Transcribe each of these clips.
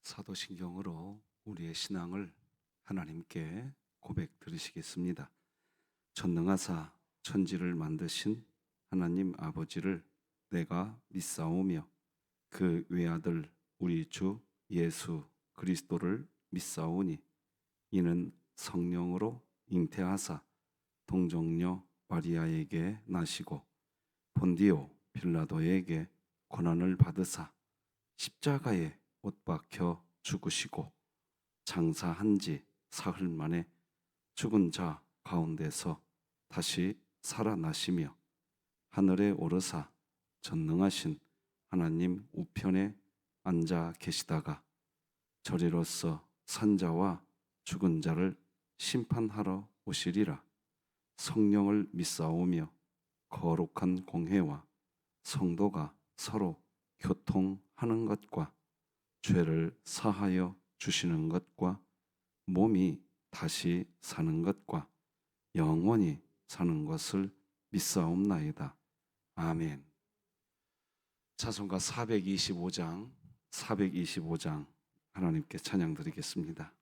사도신경으로 우리의 신앙을 하나님께 고백 드리시겠습니다. 전능하사 천지를 만드신 하나님 아버지를 내가 믿사오며 그 외아들 우리 주 예수 그리스도를 믿사오니 이는 성령으로 잉태하사 동정녀 마리아에게 나시고 본디오 빌라도에게 고난을 받으사 십자가에 못 박혀 죽으시고 장사한 지 사흘 만에 죽은 자 가운데서 다시 살아나시며 하늘에 오르사 전능하신 하나님 우편에 앉아 계시다가 저리로서 산자와 죽은 자를 심판하러 오시리라. 성령을 믿사오며 거룩한 공회와 성도가 서로 교통하는 것과 죄를 사하여 주시는 것과 몸이 다시 사는 것과 영원히 사는 것을 믿사옵나이다. 아멘. 찬송가 425장 하나님께 찬양 드리겠습니다.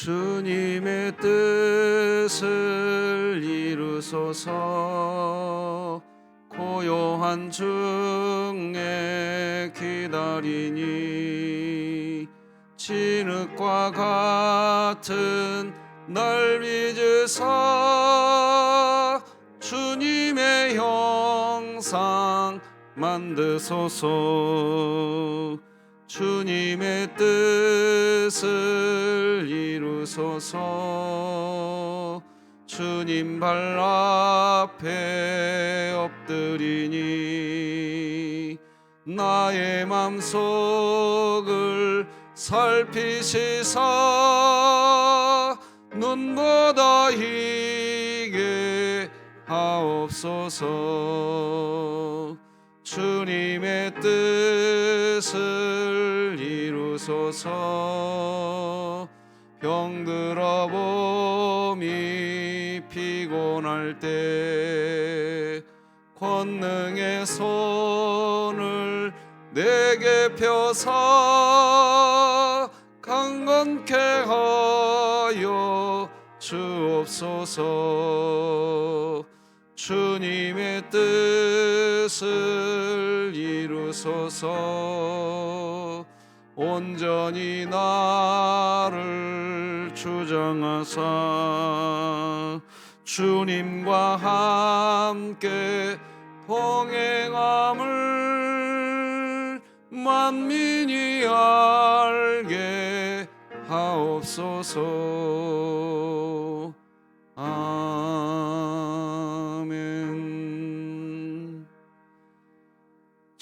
주님의 뜻을 이루소서. 고요한 중에 기다리니 진흙과 같은 날 빚으사 주님의 형상 만드소서. 주님의 뜻을 이루소서. 주님 발 앞에 엎드리니 나의 맘속을 살피시사 눈보다 희게 하옵소서. 주님의 뜻을 이루소서. 병들어 몸이 피곤할 때 권능의 손을 내게 펴사 강건케 하여 주옵소서. 주님의 뜻을 이루소서. 온전히 나를 주장하사 주님과 함께 동행함을 만민이 알게 하옵소서. 아멘.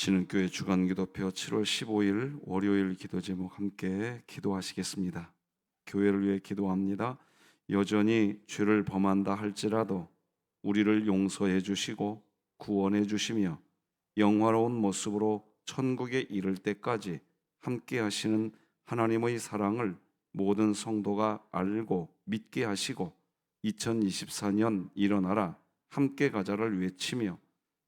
진흥교회 주간기도표 7월 15일 월요일 기도 제목 함께 기도하시겠습니다. 교회를 위해 기도합니다. 여전히 죄를 범한다 할지라도 우리를 용서해 주시고 구원해 주시며 영화로운 모습으로 천국에 이를 때까지 함께 하시는 하나님의 사랑을 모든 성도가 알고 믿게 하시고 2024년 일어나라 함께 가자를 외치며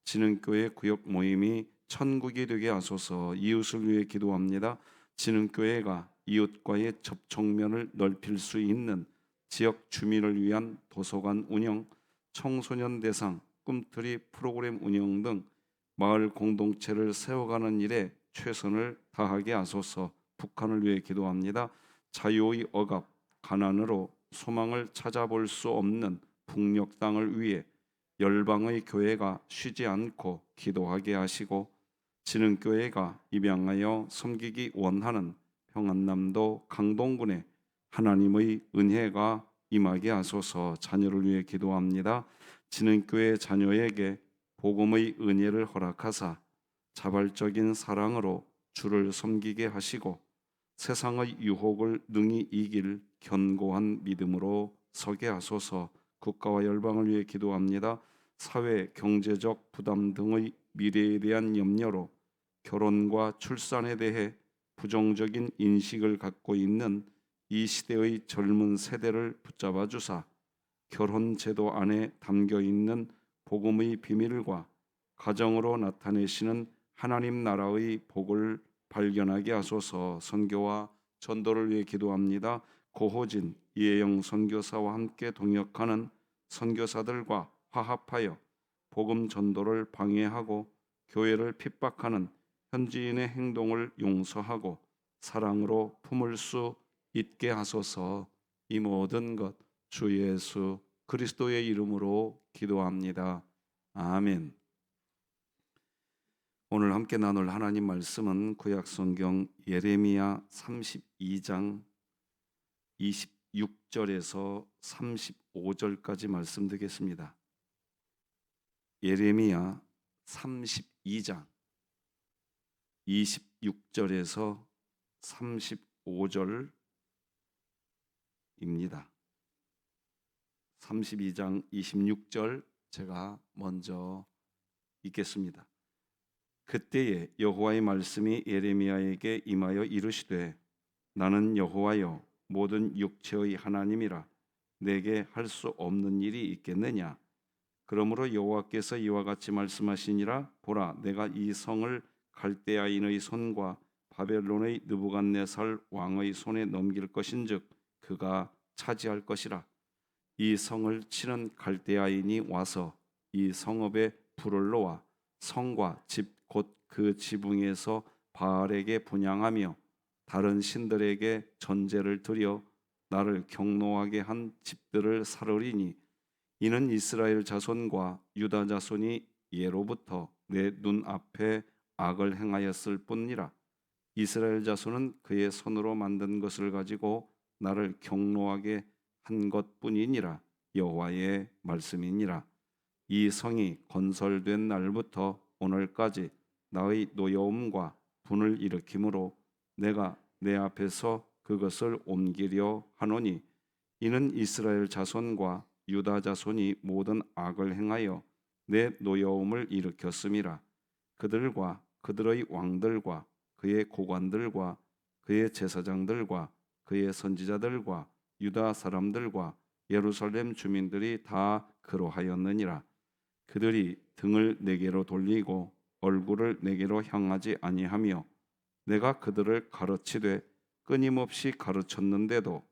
진흥교회 구역 모임이 천국이 되게 하소서. 이웃을 위해 기도합니다. 진흥교회가 이웃과의 접촉면을 넓힐 수 있는 지역 주민을 위한 도서관 운영, 청소년 대상 꿈틀이 프로그램 운영 등 마을 공동체를 세워가는 일에 최선을 다하게 하소서. 북한을 위해 기도합니다. 자유의 억압, 가난으로 소망을 찾아볼 수 없는 북녘 땅을 위해 열방의 교회가 쉬지 않고 기도하게 하시고 진흥교회가 입양하여 섬기기 원하는 평안남도 강동군에 하나님의 은혜가 임하게 하소서. 자녀를 위해 기도합니다. 진흥교회 자녀에게 복음의 은혜를 허락하사 자발적인 사랑으로 주를 섬기게 하시고 세상의 유혹을 능히 이길 견고한 믿음으로 서게 하소서. 국가와 열방을 위해 기도합니다. 사회, 경제적 부담 등의 미래에 대한 염려로 결혼과 출산에 대해 부정적인 인식을 갖고 있는 이 시대의 젊은 세대를 붙잡아 주사 결혼 제도 안에 담겨 있는 복음의 비밀과 가정으로 나타내시는 하나님 나라의 복을 발견하게 하소서. 선교와 전도를 위해 기도합니다. 고호진, 이혜영 선교사와 함께 동역하는 선교사들과 화합하여 복음 전도를 방해하고 교회를 핍박하는 현지인의 행동을 용서하고 사랑으로 품을 수 있게 하소서. 이 모든 것 주 예수 그리스도의 이름으로 기도합니다. 아멘. 오늘 함께 나눌 하나님 말씀은 구약 성경 예레미야 32장 26절에서 35절까지 말씀드리겠습니다. 예레미야 32장 26절에서 35절입니다. 32장 26절 제가 먼저 읽겠습니다. 그때에 여호와의 말씀이 예레미야에게 임하여 이르시되 나는 여호와여 모든 육체의 하나님이라 내게 할 수 없는 일이 있겠느냐. 그러므로 여호와께서 이와 같이 말씀하시니라. 보라, 내가 이 성을 갈대아인의 손과 바벨론의 느부갓네살 왕의 손에 넘길 것인즉 그가 차지할 것이라. 이 성을 치는 갈대아인이 와서 이 성읍에 불을 놓아 성과 집 곧 그 지붕에서 바알에게 분향하며 다른 신들에게 전제를 드려 나를 경노하게 한 집들을 사르리니 이는 이스라엘 자손과 유다 자손이 예로부터 내 눈앞에 악을 행하였을 뿐이라. 이스라엘 자손은 그의 손으로 만든 것을 가지고 나를 경노하게 한 것뿐이니라. 여호와의 말씀이니라. 이 성이 건설된 날부터 오늘까지 나의 노여움과 분을 일으키므로 내가 내 앞에서 그것을 옮기려 하노니 이는 이스라엘 자손과 유다 자손이 모든 악을 행하여 내 노여움을 일으켰음이라. 그들과 그들의 왕들과 그의 고관들과 그의 제사장들과 그의 선지자들과 유다 사람들과 예루살렘 주민들이 다 그러하였느니라. 그들이 등을 내게로 돌리고 얼굴을 내게로 향하지 아니하며 내가 그들을 가르치되 끊임없이 가르쳤는데도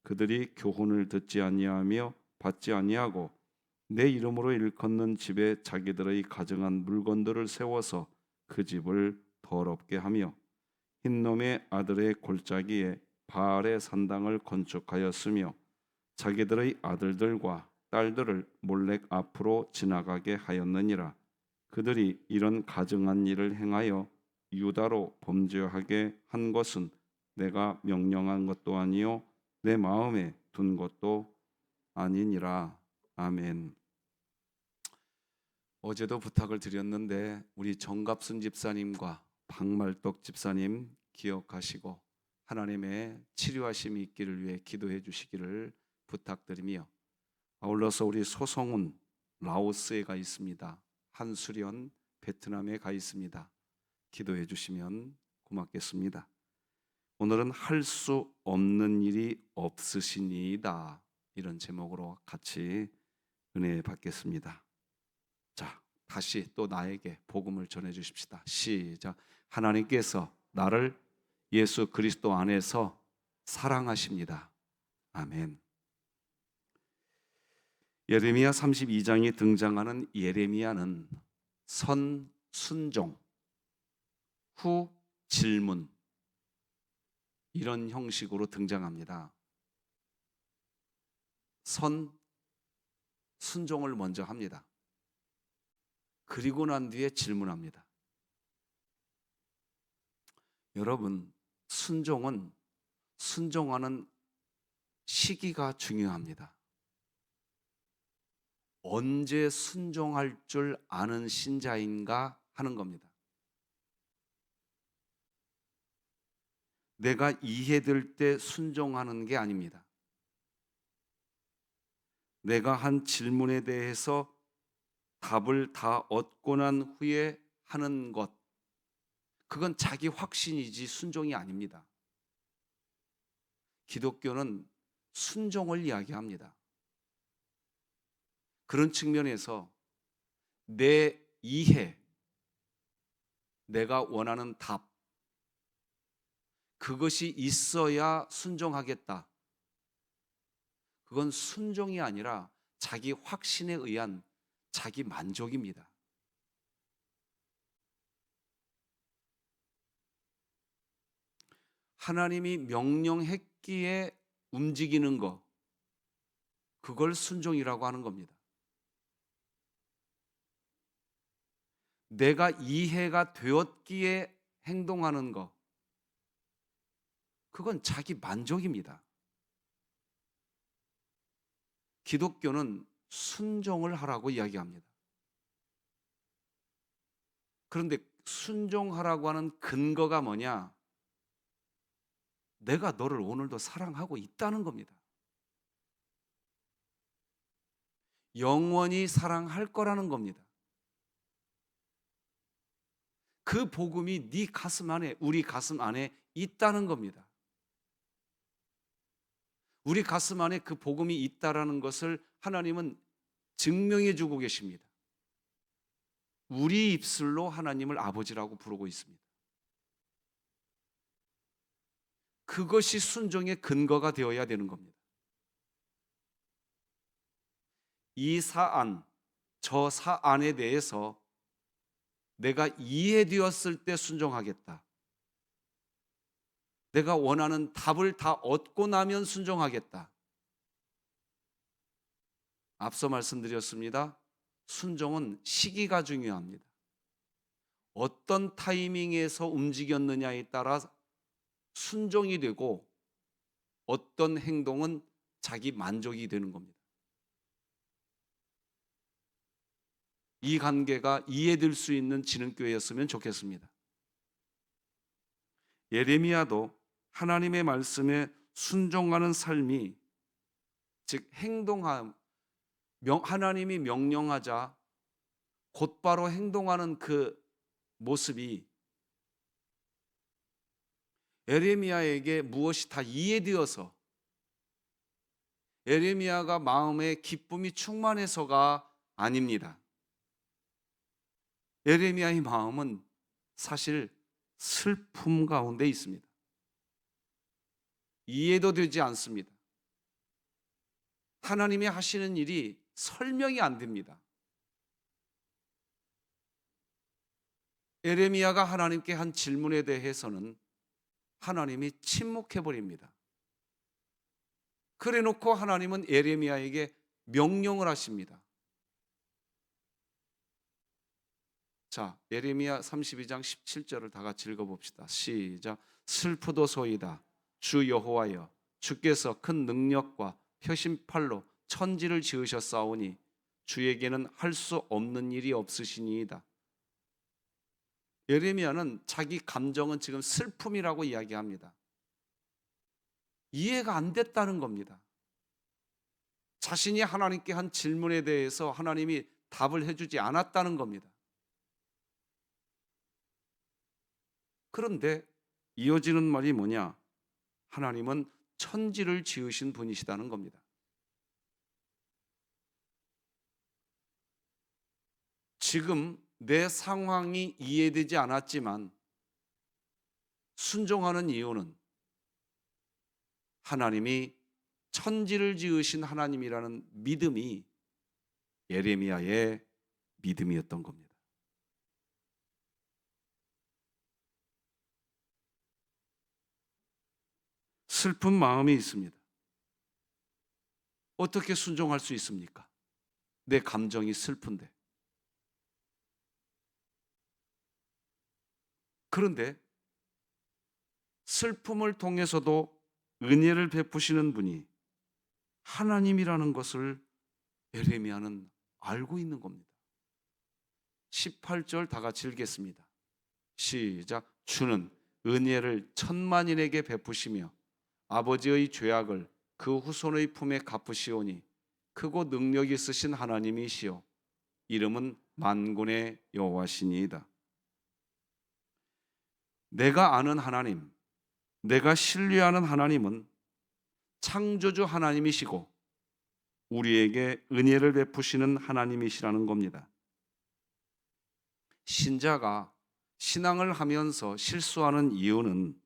그들이 교훈을 듣지 아니하며 받지 아니하고 내 이름으로 일컫는 집에 자기들의 가정한 물건들을 세워서 그 집을 더럽게 하며 흰놈의 아들의 골짜기에 바알의 산당을 건축하였으며 자기들의 아들들과 딸들을 몰렉 앞으로 지나가게 하였느니라. 그들이 이런 가증한 일을 행하여 유다로 범죄하게 한 것은 내가 명령한 것도 아니요 내 마음에 둔 것도 아니니라. 아멘. 어제도 부탁을 드렸는데 우리 정갑순 집사님과 박말떡 집사님 기억하시고 하나님의 치료하심이 있기를 위해 기도해 주시기를 부탁드리며, 아울러서 우리 소성훈 라오스에 가 있습니다. 한수련 베트남에 가 있습니다. 기도해 주시면 고맙겠습니다. 오늘은 할 수 없는 일이 없으시니이다, 이런 제목으로 같이 은혜 받겠습니다. 자, 다시 또 나에게 복음을 전해 주십시다. 시작. 하나님께서 나를 예수 그리스도 안에서 사랑하십니다. 아멘. 예레미야 32장에 등장하는 예레미야는 선 순종 후 질문, 이런 형식으로 등장합니다. 선 순종을 먼저 합니다. 그리고 난 뒤에 질문합니다. 여러분, 순종하는 시기가 중요합니다. 언제 순종할 줄 아는 신자인가 하는 겁니다. 내가 이해될 때 순종하는 게 아닙니다. 내가 한 질문에 대해서 답을 다 얻고 난 후에 하는 것, 그건 자기 확신이지 순종이 아닙니다. 기독교는 순종을 이야기합니다. 그런 측면에서 내 이해, 내가 원하는 답, 그것이 있어야 순종하겠다. 그건 순종이 아니라 자기 확신에 의한 자기 만족입니다. 하나님이 명령했기에 움직이는 것, 그걸 순종이라고 하는 겁니다. 내가 이해가 되었기에 행동하는 것, 그건 자기 만족입니다. 기독교는 순종을 하라고 이야기합니다. 그런데 순종하라고 하는 근거가 뭐냐? 내가 너를 오늘도 사랑하고 있다는 겁니다. 영원히 사랑할 거라는 겁니다. 그 복음이 네 가슴 안에, 우리 가슴 안에 있다는 겁니다. 우리 가슴 안에 그 복음이 있다라는 것을 하나님은 증명해 주고 계십니다. 우리 입술로 하나님을 아버지라고 부르고 있습니다. 그것이 순종의 근거가 되어야 되는 겁니다. 이 사안, 저 사안에 대해서 내가 이해되었을 때 순종하겠다. 내가 원하는 답을 다 얻고 나면 순종하겠다. 앞서 말씀드렸습니다. 순종은 시기가 중요합니다. 어떤 타이밍에서 움직였느냐에 따라 순종이 되고 어떤 행동은 자기 만족이 되는 겁니다. 이 관계가 이해될 수 있는 지능교회였으면 좋겠습니다. 예레미야도 하나님의 말씀에 순종하는 삶이, 즉 행동함, 하나님이 명령하자 곧바로 행동하는 그 모습이 예레미야에게 무엇이 다 이해되어서 예레미야가 마음에 기쁨이 충만해서가 아닙니다. 예레미야의 마음은 사실 슬픔 가운데 있습니다. 이해도 되지 않습니다. 하나님이 하시는 일이 설명이 안 됩니다. 예레미야가 하나님께 한 질문에 대해서는 하나님이 침묵해 버립니다. 그래 놓고 하나님은 예레미야에게 명령을 하십니다. 자, 예레미야 32장 17절을 다 같이 읽어봅시다. 시작. 슬프도소이다. 주 여호와여, 주께서 큰 능력과 표심팔로 천지를 지으셨사오니 주에게는 할 수 없는 일이 없으시니이다. 예레미야는 자기 감정은 지금 슬픔이라고 이야기합니다. 이해가 안 됐다는 겁니다. 자신이 하나님께 한 질문에 대해서 하나님이 답을 해주지 않았다는 겁니다. 그런데 이어지는 말이 뭐냐? 하나님은 천지를 지으신 분이시다는 겁니다. 지금 내 상황이 이해되지 않았지만 순종하는 이유는 하나님이 천지를 지으신 하나님이라는 믿음이 예레미야의 믿음이었던 겁니다. 슬픈 마음이 있습니다. 어떻게 순종할 수 있습니까? 내 감정이 슬픈데. 그런데 슬픔을 통해서도 은혜를 베푸시는 분이 하나님이라는 것을 예레미야는 알고 있는 겁니다. 18절 다 같이 읽겠습니다. 시작. 주는 은혜를 천만인에게 베푸시며 아버지의 죄악을 그 후손의 품에 갚으시오니 크고 능력 있으신 하나님이시요 이름은 만군의 여호와시니이다. 내가 아는 하나님, 내가 신뢰하는 하나님은 창조주 하나님이시고 우리에게 은혜를 베푸시는 하나님이시라는 겁니다. 신자가 신앙을 하면서 실수하는 이유는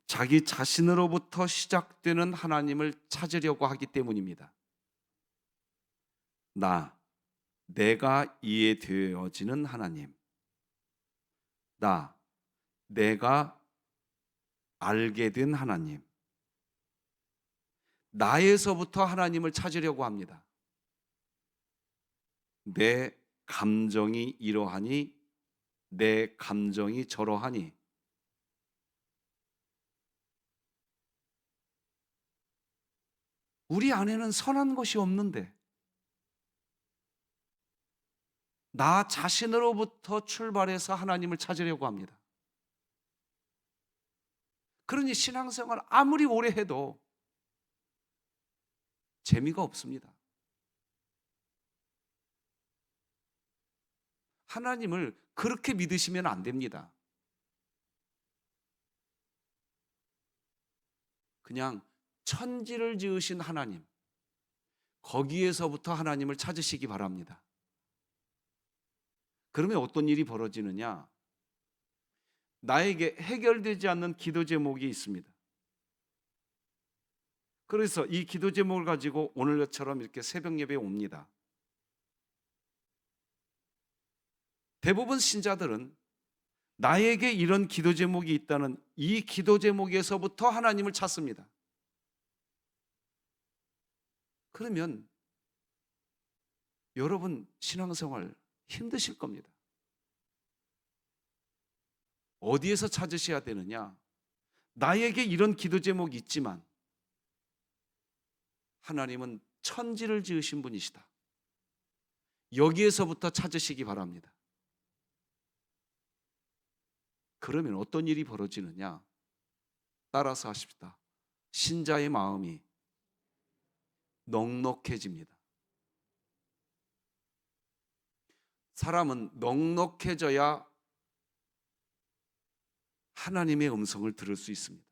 자기 자신으로부터 시작되는 하나님을 찾으려고 하기 때문입니다. 내가 이해되어지는 하나님, 내가 알게 된 하나님, 나에서부터 하나님을 찾으려고 합니다. 내 감정이 이러하니, 내 감정이 저러하니, 우리 안에는 선한 것이 없는데 나 자신으로부터 출발해서 하나님을 찾으려고 합니다. 그러니 신앙생활 아무리 오래 해도 재미가 없습니다. 하나님을 그렇게 믿으시면 안 됩니다. 그냥 천지를 지으신 하나님, 거기에서부터 하나님을 찾으시기 바랍니다. 그러면 어떤 일이 벌어지느냐? 나에게 해결되지 않는 기도 제목이 있습니다. 그래서 이 기도 제목을 가지고 오늘처럼 이렇게 새벽 예배에 옵니다. 대부분 신자들은 나에게 이런 기도 제목이 있다는 이 기도 제목에서부터 하나님을 찾습니다. 그러면 여러분 신앙생활 힘드실 겁니다. 어디에서 찾으셔야 되느냐? 나에게 이런 기도 제목이 있지만 하나님은 천지를 지으신 분이시다. 여기에서부터 찾으시기 바랍니다. 그러면 어떤 일이 벌어지느냐? 따라서 하십시다. 신자의 마음이 넉넉해집니다. 사람은 넉넉해져야 하나님의 음성을 들을 수 있습니다.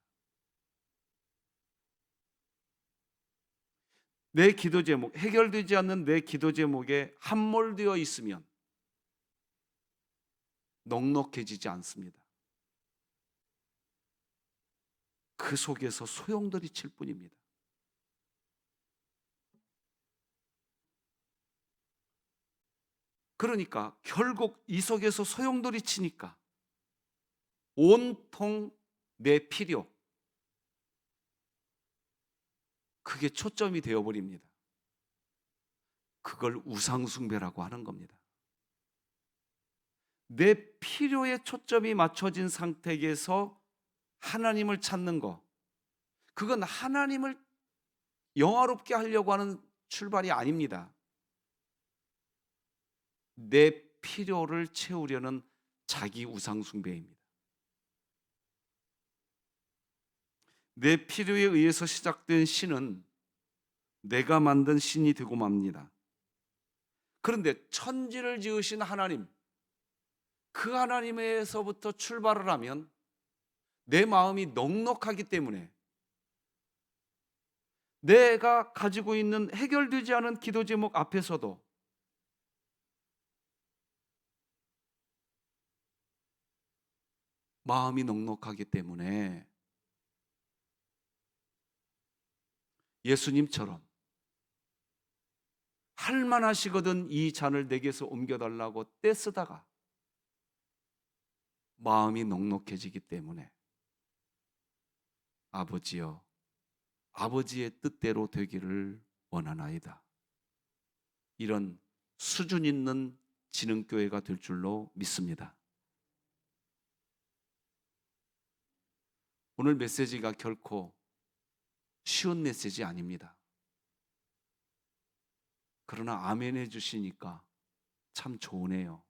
내 기도 제목, 해결되지 않는 내 기도 제목에 함몰되어 있으면 넉넉해지지 않습니다. 그 속에서 소용돌이 칠 뿐입니다. 그러니까 결국 이 속에서 소용돌이 치니까 온통 내 필요, 그게 초점이 되어버립니다. 그걸 우상숭배라고 하는 겁니다. 내 필요에 초점이 맞춰진 상태에서 하나님을 찾는 거, 그건 하나님을 영화롭게 하려고 하는 출발이 아닙니다. 내 필요를 채우려는 자기 우상숭배입니다. 내 필요에 의해서 시작된 신은 내가 만든 신이 되고 맙니다. 그런데 천지를 지으신 하나님, 그 하나님에서부터 출발을 하면 내 마음이 넉넉하기 때문에 내가 가지고 있는 해결되지 않은 기도 제목 앞에서도 마음이 넉넉하기 때문에 예수님처럼 할만하시거든 이 잔을 내게서 옮겨달라고 떼쓰다가 마음이 넉넉해지기 때문에 아버지여, 아버지의 뜻대로 되기를 원하나이다. 이런 수준 있는 진흥교회가 될 줄로 믿습니다. 오늘 메시지가 결코 쉬운 메시지 아닙니다. 그러나 아멘 해주시니까 참 좋으네요.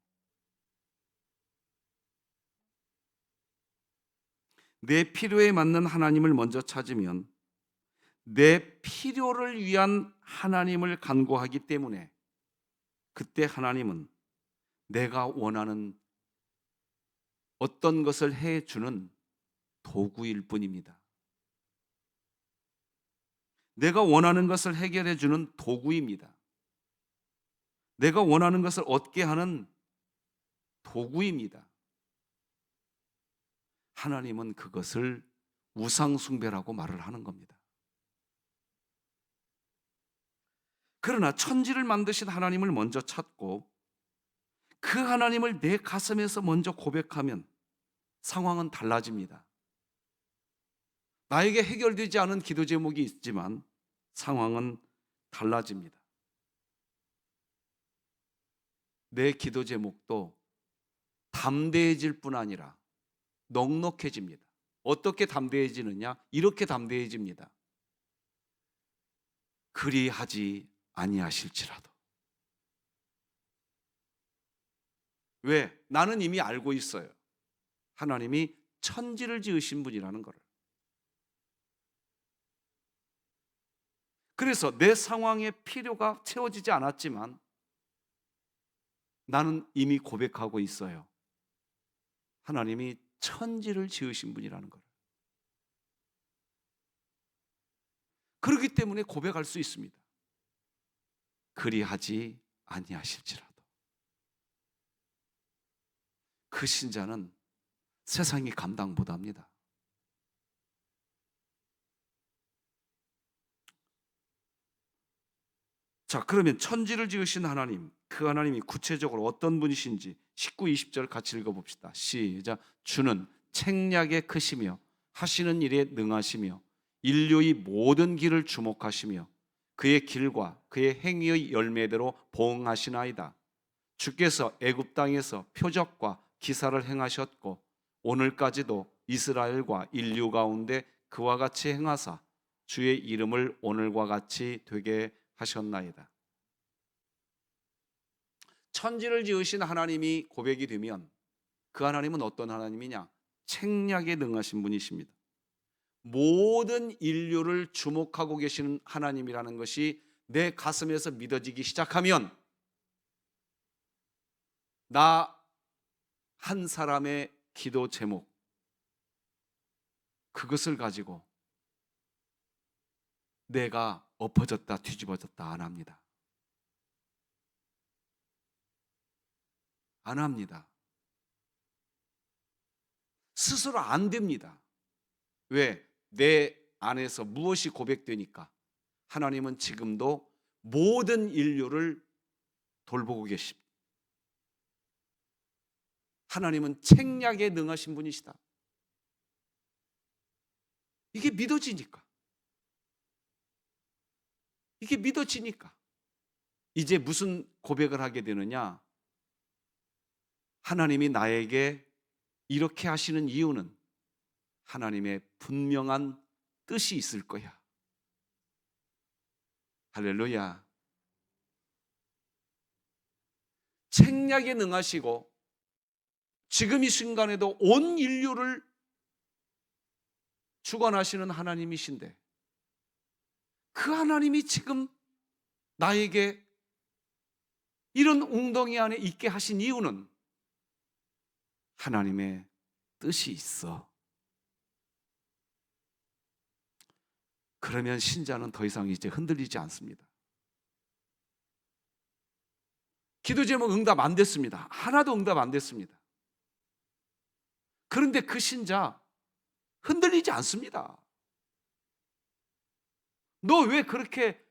내 필요에 맞는 하나님을 먼저 찾으면 내 필요를 위한 하나님을 간구하기 때문에 그때 하나님은 내가 원하는 어떤 것을 해주는 도구일 뿐입니다. 내가 원하는 것을 해결해 주는 도구입니다. 내가 원하는 것을 얻게 하는 도구입니다. 하나님은 그것을 우상숭배라고 말을 하는 겁니다. 그러나 천지를 만드신 하나님을 먼저 찾고 그 하나님을 내 가슴에서 먼저 고백하면 상황은 달라집니다. 나에게 해결되지 않은 기도 제목이 있지만 상황은 달라집니다. 내 기도 제목도 담대해질 뿐 아니라 넉넉해집니다. 어떻게 담대해지느냐? 이렇게 담대해집니다. 그리하지 아니하실지라도. 왜? 나는 이미 알고 있어요. 하나님이 천지를 지으신 분이라는 것을. 그래서 내 상황의 필요가 채워지지 않았지만 나는 이미 고백하고 있어요. 하나님이 천지를 지으신 분이라는 걸. 그렇기 때문에 고백할 수 있습니다. 그리하지 아니하실지라도. 그 신자는 세상이 감당 못합니다. 자, 그러면 천지를 지으신 하나님, 그 하나님이 구체적으로 어떤 분이신지 19, 20절 같이 읽어봅시다. 시작. 주는 책략에 크시며 하시는 일에 능하시며 인류의 모든 길을 주목하시며 그의 길과 그의 행위의 열매대로 보응하시나이다. 주께서 애굽 땅에서 표적과 기사를 행하셨고 오늘까지도 이스라엘과 인류 가운데 그와 같이 행하사 주의 이름을 오늘과 같이 되게 하셨나이다. 천지를 지으신 하나님이 고백이 되면 그 하나님은 어떤 하나님이냐? 책략에 능하신 분이십니다. 모든 인류를 주목하고 계시는 하나님이라는 것이 내 가슴에서 믿어지기 시작하면 나 한 사람의 기도 제목, 그것을 가지고 내가 엎어졌다 뒤집어졌다 안 합니다. 안 합니다. 스스로 안 됩니다. 왜? 내 안에서 무엇이 고백되니까 하나님은 지금도 모든 인류를 돌보고 계십니다. 하나님은 책략에 능하신 분이시다. 이게 믿어지니까. 이게 믿어지니까. 이제 무슨 고백을 하게 되느냐? 하나님이 나에게 이렇게 하시는 이유는 하나님의 분명한 뜻이 있을 거야. 할렐루야. 책략에 능하시고 지금 이 순간에도 온 인류를 주관하시는 하나님이신데 그 하나님이 지금 나에게 이런 웅덩이 안에 있게 하신 이유는 하나님의 뜻이 있어. 그러면 신자는 더 이상 이제 흔들리지 않습니다. 기도 제목 응답 안 됐습니다. 하나도 응답 안 됐습니다. 그런데 그 신자 흔들리지 않습니다. 너 왜 그렇게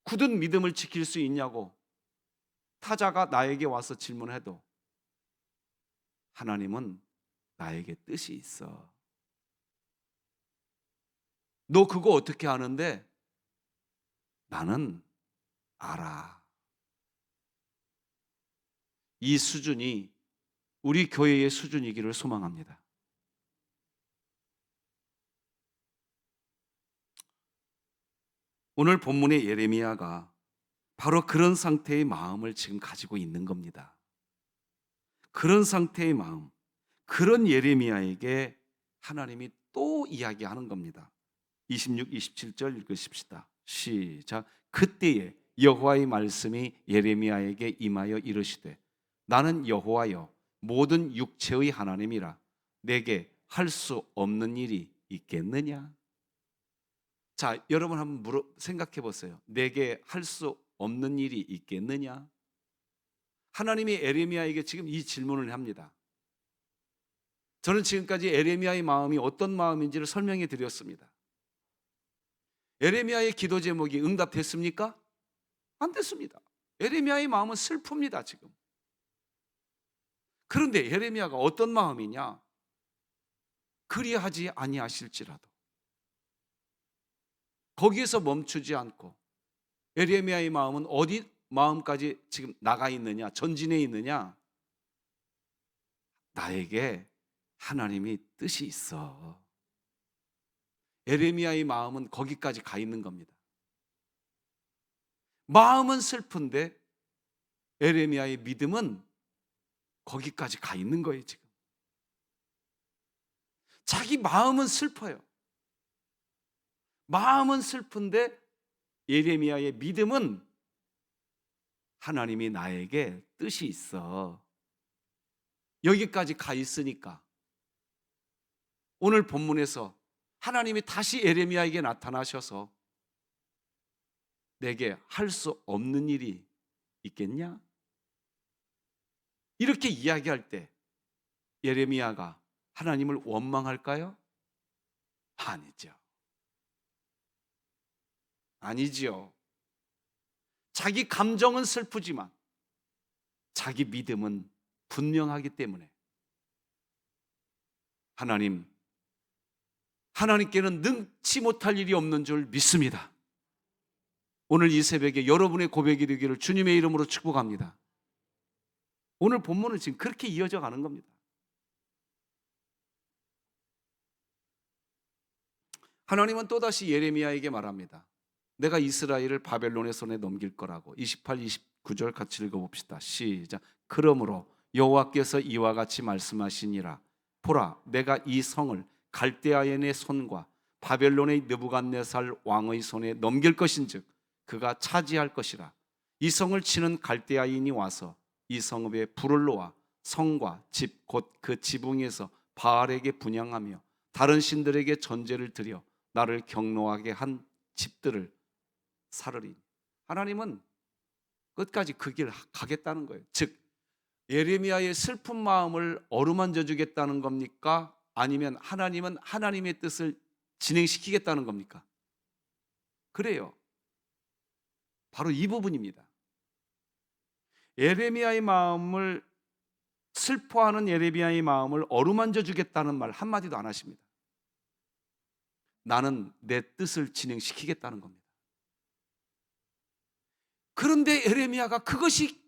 굳은 믿음을 지킬 수 있냐고 타자가 나에게 와서 질문해도 하나님은 나에게 뜻이 있어. 너 그거 어떻게 아는데? 나는 알아. 이 수준이 우리 교회의 수준이기를 소망합니다. 오늘 본문의 예레미야가 바로 그런 상태의 마음을 지금 가지고 있는 겁니다. 그런 상태의 마음, 그런 예레미야에게 하나님이 또 이야기하는 겁니다. 26, 27절 읽으십시다. 시작. 그때에 여호와의 말씀이 예레미야에게 임하여 이르시되 나는 여호와여 모든 육체의 하나님이라 내게 할 수 없는 일이 있겠느냐? 자, 여러분 한번 생각해 보세요. 내게 할 수 없는 일이 있겠느냐? 하나님이 에레미야에게 지금 이 질문을 합니다. 저는 지금까지 에레미야의 마음이 어떤 마음인지를 설명해 드렸습니다. 에레미야의 기도 제목이 응답됐습니까? 안 됐습니다. 에레미야의 마음은 슬픕니다, 지금. 그런데 에레미야가 어떤 마음이냐? 그리하지 아니하실지라도. 거기에서 멈추지 않고 에레미야의 마음은 어디 마음까지 지금 나가 있느냐? 전진해 있느냐? 나에게 하나님이 뜻이 있어. 에레미야의 마음은 거기까지 가 있는 겁니다. 마음은 슬픈데 에레미야의 믿음은 거기까지 가 있는 거예요, 지금. 자기 마음은 슬퍼요. 마음은 슬픈데 예레미야의 믿음은 하나님이 나에게 뜻이 있어. 여기까지 가 있으니까 오늘 본문에서 하나님이 다시 예레미야에게 나타나셔서 내게 할 수 없는 일이 있겠냐? 이렇게 이야기할 때 예레미야가 하나님을 원망할까요? 아니죠. 아니지요. 자기 감정은 슬프지만 자기 믿음은 분명하기 때문에 하나님께는 능치 못할 일이 없는 줄 믿습니다. 오늘 이 새벽에 여러분의 고백이 되기를 주님의 이름으로 축복합니다. 오늘 본문은 지금 그렇게 이어져 가는 겁니다. 하나님은 또다시 예레미야에게 말합니다. 내가 이스라엘을 바벨론의 손에 넘길 거라고. 28, 29절 같이 읽어봅시다. 시작. 그러므로 여호와께서 이와 같이 말씀하시니라. 보라, 내가 이 성을 갈대아인의 손과 바벨론의 느부갓네살 왕의 손에 넘길 것인즉 그가 차지할 것이라. 이 성을 치는 갈대아인이 와서 이 성읍에 불을 놓아 성과 집 곧 그 지붕에서 바알에게 분향하며 다른 신들에게 전제를 드려 나를 경노하게 한 집들을 사르리. 하나님은 끝까지 그 길 가겠다는 거예요. 즉 예레미야의 슬픈 마음을 어루만져 주겠다는 겁니까? 아니면 하나님은 하나님의 뜻을 진행시키겠다는 겁니까? 그래요. 바로 이 부분입니다. 예레미야의 마음을 슬퍼하는 예레미야의 마음을 어루만져 주겠다는 말 한마디도 안 하십니다. 나는 내 뜻을 진행시키겠다는 겁니다. 그런데 예레미야가 그것이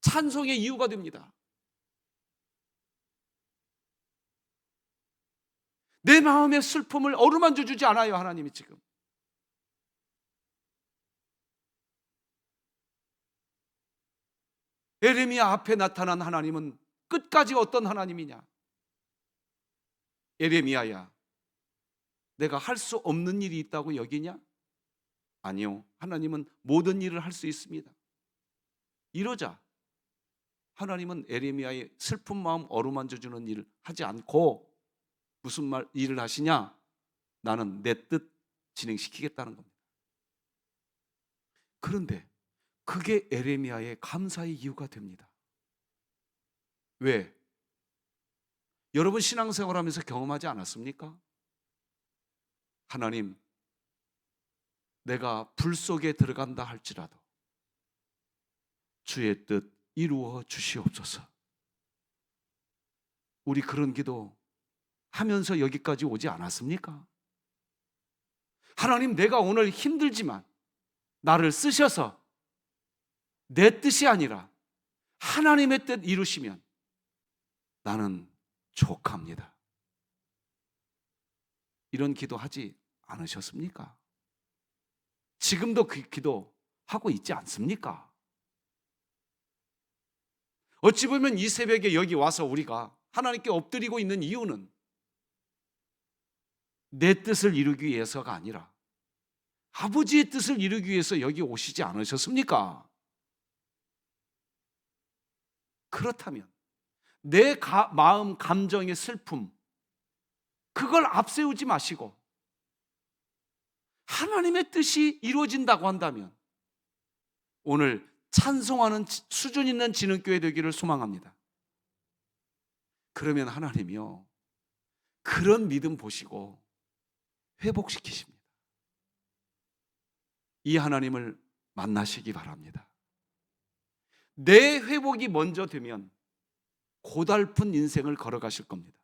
찬송의 이유가 됩니다. 내 마음의 슬픔을 어루만져 주지 않아요, 하나님이 지금. 예레미야 앞에 나타난 하나님은 끝까지 어떤 하나님이냐? 예레미야야, 내가 할 수 없는 일이 있다고 여기냐? 아니요, 하나님은 모든 일을 할 수 있습니다. 이러자 하나님은 예레미야의 슬픈 마음 어루만져 주는 일을 하지 않고 무슨 일을 하시냐? 나는 내 뜻 진행시키겠다는 겁니다. 그런데 그게 예레미야의 감사의 이유가 됩니다. 왜? 여러분 신앙생활하면서 경험하지 않았습니까? 하나님, 내가 불 속에 들어간다 할지라도 주의 뜻 이루어 주시옵소서. 우리 그런 기도 하면서 여기까지 오지 않았습니까? 하나님, 내가 오늘 힘들지만 나를 쓰셔서 내 뜻이 아니라 하나님의 뜻 이루시면 나는 족합니다. 이런 기도 하지 않으셨습니까? 지금도 그 기도 하고 있지 않습니까? 어찌 보면 이 새벽에 여기 와서 우리가 하나님께 엎드리고 있는 이유는 내 뜻을 이루기 위해서가 아니라 아버지의 뜻을 이루기 위해서 여기 오시지 않으셨습니까? 그렇다면 내 마음 감정의 슬픔, 그걸 앞세우지 마시고 하나님의 뜻이 이루어진다고 한다면 오늘 찬송하는 수준 있는 진흥교회 되기를 소망합니다. 그러면 하나님이요, 그런 믿음 보시고 회복시키십니다. 이 하나님을 만나시기 바랍니다. 내 회복이 먼저 되면 고달픈 인생을 걸어가실 겁니다.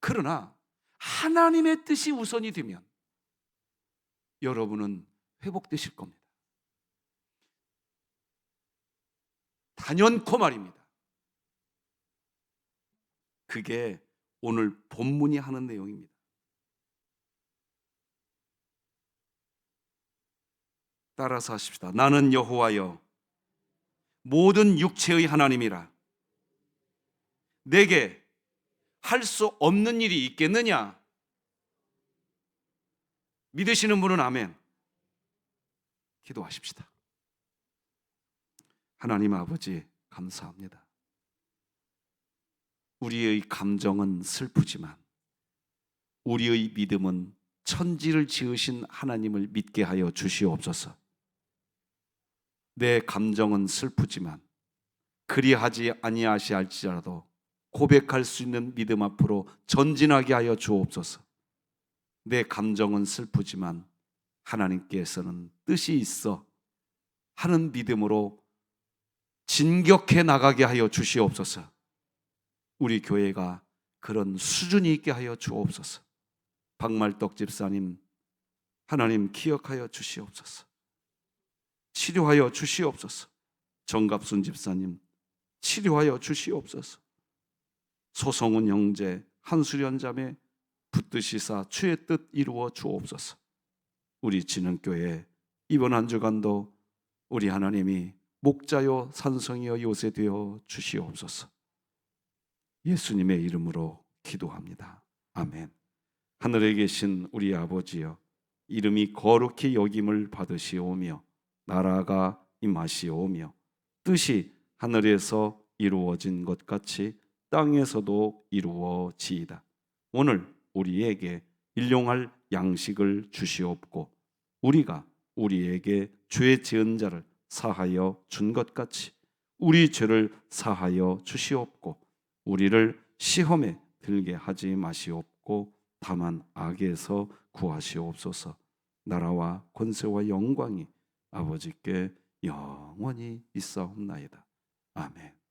그러나 하나님의 뜻이 우선이 되면 여러분은 회복되실 겁니다. 단연코 말입니다. 그게 오늘 본문이 하는 내용입니다. 따라서 하십시다. 나는 여호와여 모든 육체의 하나님이라. 내게 할 수 없는 일이 있겠느냐? 믿으시는 분은 아멘. 기도하십시다. 하나님 아버지, 감사합니다. 우리의 감정은 슬프지만 우리의 믿음은 천지를 지으신 하나님을 믿게 하여 주시옵소서. 내 감정은 슬프지만 그리하지 아니하시할지라도 고백할 수 있는 믿음 앞으로 전진하게 하여 주옵소서. 내 감정은 슬프지만 하나님께서는 뜻이 있어 하는 믿음으로 진격해 나가게 하여 주시옵소서. 우리 교회가 그런 수준이 있게 하여 주옵소서. 박말떡 집사님, 하나님 기억하여 주시옵소서. 치료하여 주시옵소서. 정갑순 집사님, 치료하여 주시옵소서. 소성훈 형제, 한수련 자매, 붙드시사 주의 뜻 이루어 주옵소서. 우리 진흥교회 이번 한 주간도 우리 하나님이 목자요 산성이여 요새 되어 주시옵소서. 예수님의 이름으로 기도합니다. 아멘. 하늘에 계신 우리 아버지여, 이름이 거룩히 여김을 받으시오며 나라가 임하시오며 뜻이 하늘에서 이루어진 것 같이 땅에서도 이루어지이다. 오늘 우리에게 일용할 양식을 주시옵고 우리가 우리에게 죄 지은 자를 사하여 준 것 같이 우리 죄를 사하여 주시옵고 우리를 시험에 들게 하지 마시옵고 다만 악에서 구하시옵소서. 나라와 권세와 영광이 아버지께 영원히 있사옵나이다. 아멘.